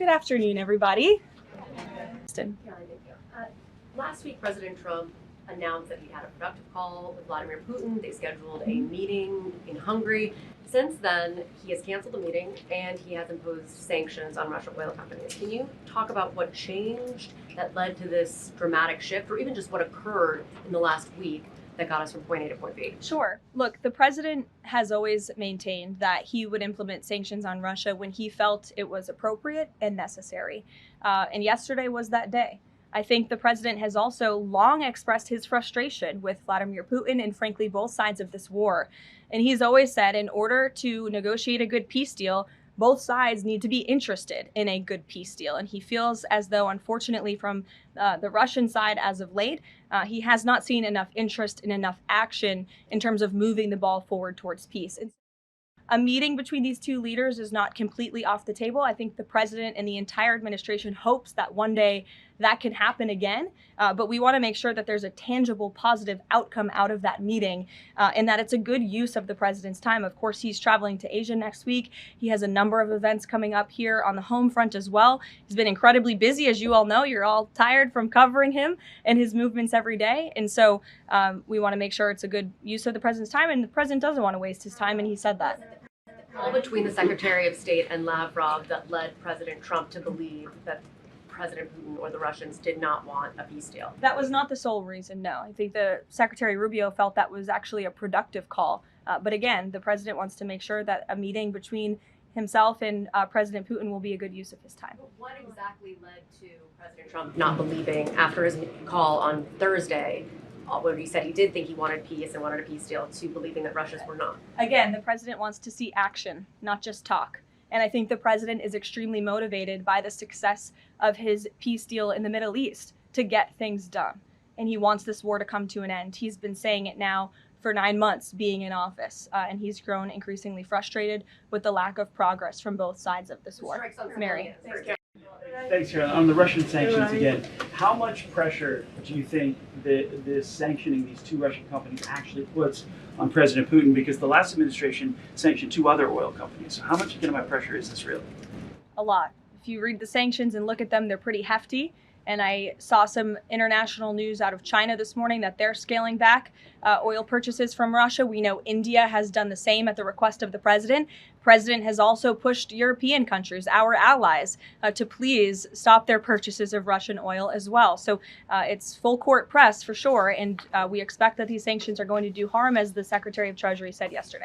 Good afternoon, everybody. Last week, President Trump announced that he had a productive call with Vladimir Putin. They scheduled a meeting in Hungary. Since then, he has canceled the meeting and he has imposed sanctions on Russian oil companies. Can you talk about what changed that led to this dramatic shift, or even just what occurred in the last week that got us from point A to point B? Sure. Look, the president has always maintained that he would implement sanctions on Russia when he felt it was appropriate and necessary. And yesterday was that day. I think the president has also long expressed his frustration with Vladimir Putin and, frankly, both sides of this war. And he's always said in order to negotiate a good peace deal, both sides need to be interested in a good peace deal. And he feels as though, unfortunately, from the Russian side as of late, he has not seen enough interest and enough action in terms of moving the ball forward towards peace. A meeting between these two leaders is not completely off the table. I think the president and the entire administration hopes that one day that can happen again. But we want to make sure that there's a tangible, positive outcome out of that meeting and that it's a good use of the president's time. Of course, he's traveling to Asia next week. He has a number of events coming up here on the home front as well. He's been incredibly busy, as you all know. You're all tired from covering him and his movements every day. And so we want to make sure it's a good use of the president's time. And the president doesn't want to waste his time, and he said that. All between the Secretary of State and Lavrov that led President Trump to believe that President Putin or the Russians did not want a peace deal. That was not the sole reason, no. I think the Secretary Rubio felt that was actually a productive call. But again, the president wants to make sure that a meeting between himself and President Putin will be a good use of his time. But what exactly led to President Trump not believing, after his call on Thursday, where he said he did think he wanted peace and wanted a peace deal, to believing that Russians were not? Again, the president wants to see action, not just talk. And I think the president is extremely motivated by the success of his peace deal in the Middle East to get things done. And he wants this war to come to an end. He's been saying it now for 9 months being in office, and he's grown increasingly frustrated with the lack of progress from both sides of this war. Mary. Thanks, Caroline. On the Russian sanctions again, how much pressure do you think this sanctioning these two Russian companies actually puts on President Putin? Because the last administration sanctioned 2 other oil companies. So how much amount of pressure is this really? A lot. If you read the sanctions and look at them, they're pretty hefty. And I saw some international news out of China this morning that they're scaling back oil purchases from Russia. We know India has done the same at the request of the president. The president has also pushed European countries, our allies, to please stop their purchases of Russian oil as well. So it's full court press for sure. And we expect that these sanctions are going to do harm, as the Secretary of Treasury said yesterday.